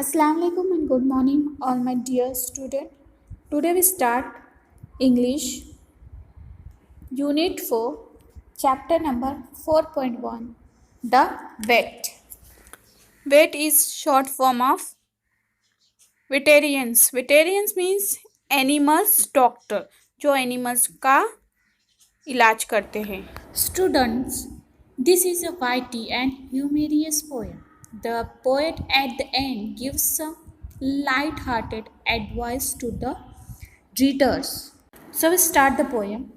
Assalamu alaikum and good morning, all my dear student. Today we start English Unit 4, Chapter number 4.1, The Vet. Vet is short form of veterinarians. Veterinarians means animals doctor, जो animals का इलाज करते हैं. Students, this is a witty and humorous poem. The poet at the end gives some light-hearted advice to the readers. So we start the poem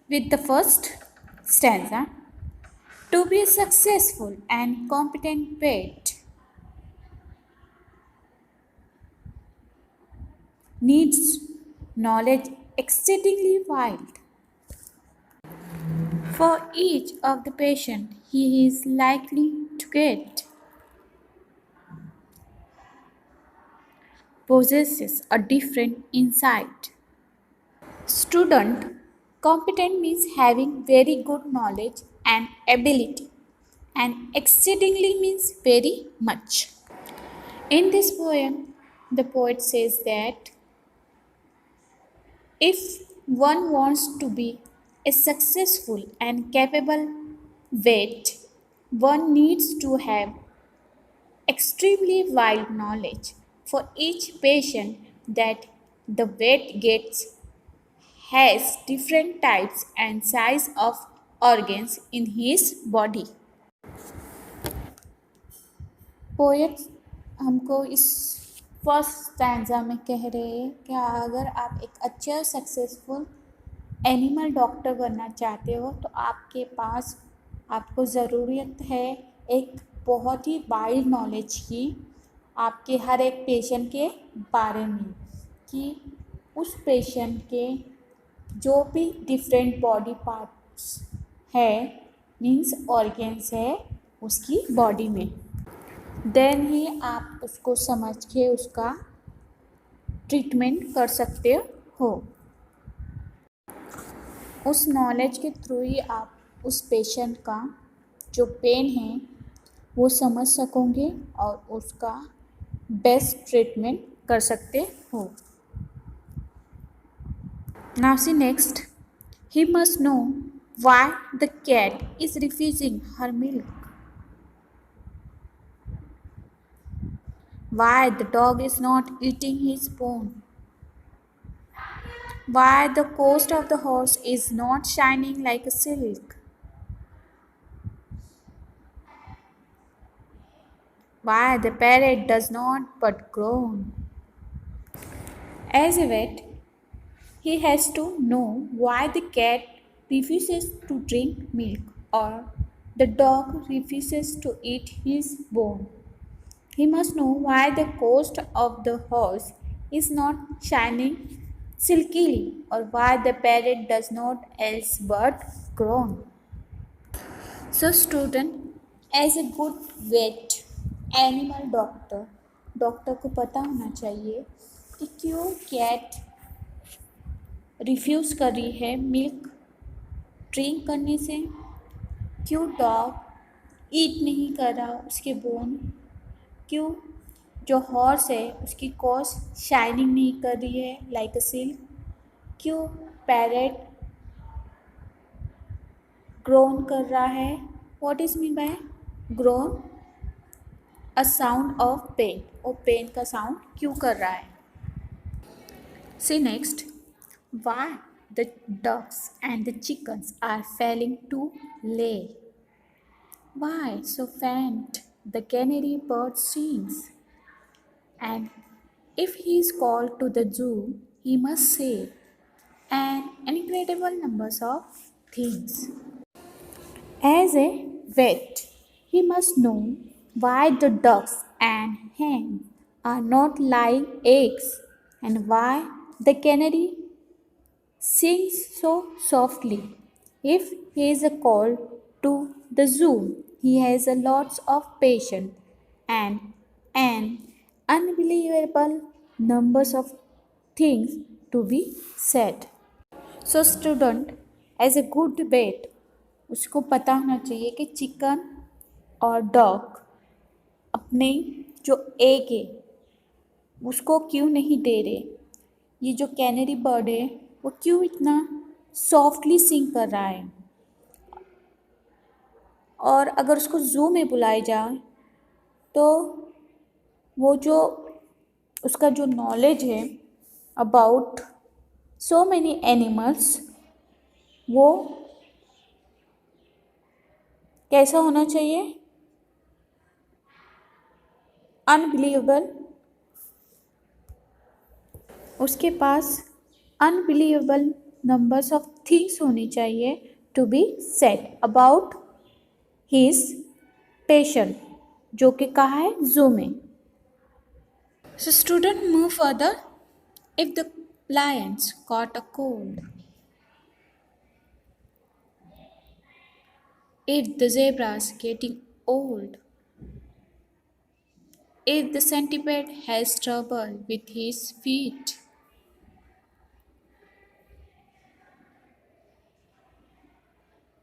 with the first stanza. To be a successful and competent vet needs knowledge exceedingly wide. For each of the patient he is likely to get possesses a different insight. Student, competent means having very good knowledge and ability, and exceedingly means very much. In this poem, the poet says that if one wants to be a successful and capable vet, one needs to have extremely wide knowledge. For each patient that the vet gets has different types and size of organs in his body. Poet हमको इस first stanza में कह रहे हैं कि अगर आप एक अच्छे और सक्सेसफुल एनिमल डॉक्टर बनना चाहते हो तो आपको ज़रूरत है एक बहुत ही वाइड नॉलेज की, आपके हर एक पेशेंट के बारे में, कि उस पेशेंट के जो भी डिफरेंट बॉडी पार्ट्स है मीन्स ऑर्गन्स है उसकी बॉडी में, देन ही आप उसको समझ के उसका ट्रीटमेंट कर सकते हो. उस नॉलेज के थ्रू ही आप उस पेशेंट का जो पेन है वो समझ सकोगे और उसका बेस्ट ट्रीटमेंट कर सकते हो. Now see next. He must know why the cat is refusing her milk. Why the dog is not eating his bone. Why the coat of the horse is not shining like a silk. Why the parrot does not but groan. As a vet, he has to know why the cat refuses to drink milk or the dog refuses to eat his bone. He must know why the coat of the horse is not shining silkily or why the parrot does not else but groan. So student, as a good vet, animal doctor को पता होना चाहिए कि क्यों cat refuse कर रही है milk drink करने से, क्यों डॉग ईट नहीं कर रहा उसके बोन, क्यों जो हॉर्स है उसकी कॉस शाइनिंग नहीं कर रही है लाइक अ सिल्क, क्यों पैरेट ग्रोन कर रहा है. What is mean by groan? A sound of pain. वो पेन का साउंड क्यों कर रहा है. See next. Why the ducks and the chickens are failing to lay. Why so faint the canary bird sings. And if he is called to the zoo, he must say an incredible numbers of things. As a vet, he must know why the ducks and hens are not laying eggs and why the canary sings so softly. If he is called to the zoo, he has a lots of patience and an unbelievable numbers of things to be said. So student, as a good vet, उसको पता होना चाहिए कि chicken और dog अपने जो egg है उसको क्यों नहीं दे रहे। ये जो कैनरी बर्ड है वो क्यों इतना सॉफ्टली सिंग कर रहा है। और अगर उसको ज़ू में बुलाया जाए तो वो जो उसका जो नॉलेज है अबाउट सो मैनी एनिमल्स वो कैसा होना चाहिए, अनबिलीवेबल। उसके पास अनबिलीवेबल नंबर्स ऑफ थिंग्स होनी चाहिए to be said about his patient, जो कि कहा है जू में। So student move further. If the lions caught a cold, if the zebras getting old, if the centipede has trouble with his feet,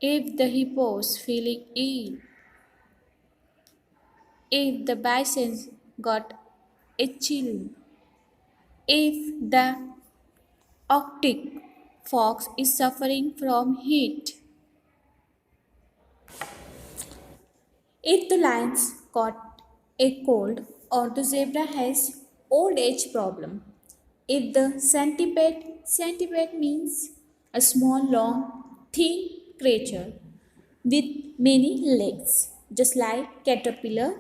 if the hippo's feeling ill, if the bison got a chill, if the Arctic fox is suffering from heat, if the lions got a cold or the zebra has old age problem, if the centipede means a small long thin creature with many legs just like caterpillar,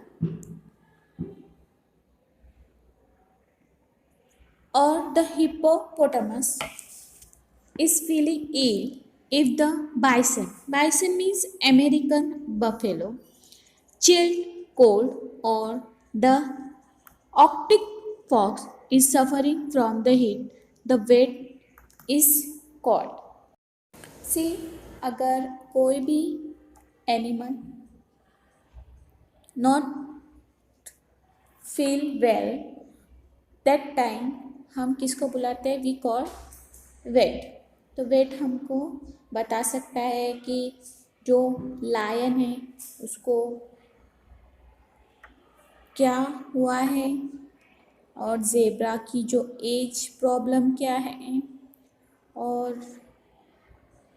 or the hippopotamus is feeling ill, if the bison means American buffalo, chilled cold, or the Arctic fox is suffering from the heat, the wet is called। सी अगर कोई भी animal not feel well that time हम किसको बुलाते हैं, we call wait. तो wait हमको बता सकता है कि जो लायन है उसको क्या हुआ है और ज़ेब्रा की जो एज प्रॉब्लम क्या है और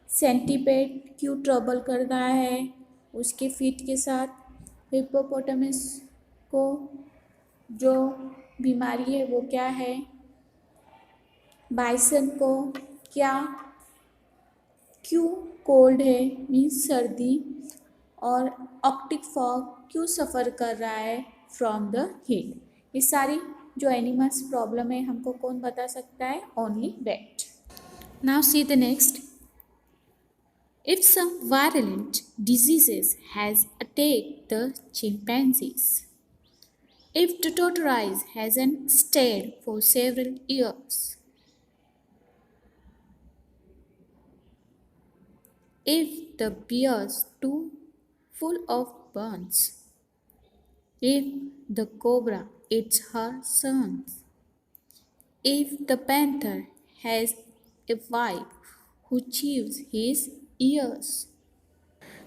सेंटीपेड क्यों ट्रबल कर रहा है उसके फीट के साथ, हिप्पोपोटामस को जो बीमारी है वो क्या है, बाइसन को क्या क्यों कोल्ड है मीन्स सर्दी, और आर्कटिक फॉग क्यों सफ़र कर रहा है फ्रॉम द हीट। ये सारी जो एनिमल्स प्रॉब्लम है हमको कौन बता सकता है, only wait. Now see the next. If some virulent diseases has attacked the chimpanzees, if the tortoise hasn't stayed for several years, if the bear's too full of burns, if the cobra eats her sons, if the panther has a wife who chews his ears.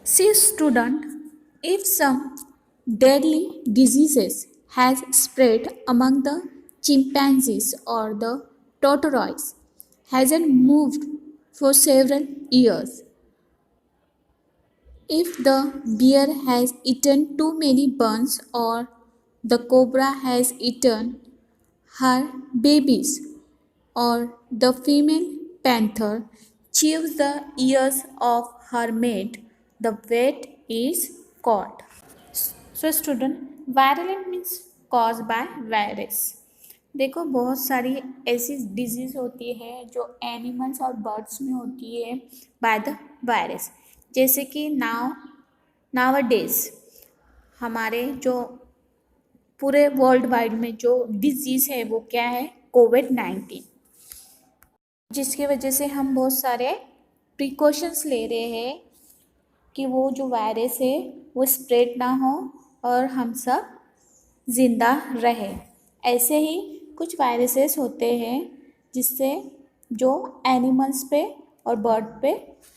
See student, if some deadly diseases has spread among the chimpanzees or the tortoise hasn't moved for several years, if the bear has eaten too many buns or the cobra has eaten her babies or the female panther chews the ears of her mate, the vet is caught। So student, virulent means caused by virus। देखो बहुत सारी ऐसी disease होती है जो animals और birds में होती है बाय द वायरस, जैसे कि नाउ डेज हमारे जो पूरे वर्ल्ड वाइड में जो डिजीज़ है वो क्या है, कोविड-19, जिसकी वजह से हम बहुत सारे प्रिकॉशंस ले रहे हैं कि वो जो वायरस है वो स्प्रेड ना हो और हम सब ज़िंदा रहे। ऐसे ही कुछ वायरसेस होते हैं जिससे जो एनिमल्स पे और बर्ड पे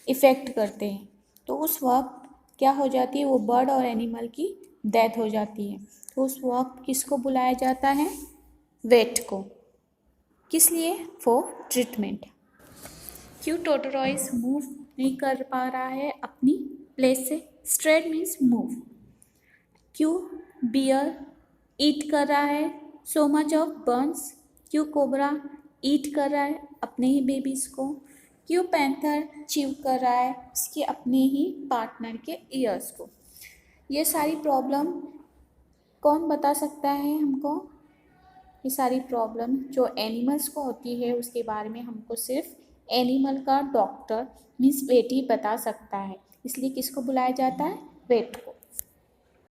इफ़ेक्ट करते हैं, तो उस वक्त क्या हो जाती है, वो बर्ड और एनिमल की डेथ हो जाती है, तो उस वक्त किसको बुलाया जाता है? वेट को। किस लिए? For treatment. क्यों टोटोरॉइस मूव नहीं कर पा रहा है अपनी प्लेस से? Strayed means move. क्यों बियर ईट कर रहा है सो मच ऑफ बर्न्स? क्यों कोबरा ईट कर रहा है अपने ही बेबीज को? क्यों पैंथर चीव कर रहा है उसके अपने ही पार्टनर के ईयर्स को? ये सारी प्रॉब्लम कौन बता सकता है हमको? ये सारी प्रॉब्लम जो एनिमल्स को होती है उसके बारे में हमको सिर्फ एनिमल का डॉक्टर मीन्स वेट ही बता सकता है। इसलिए किसको बुलाया जाता है? वेट को।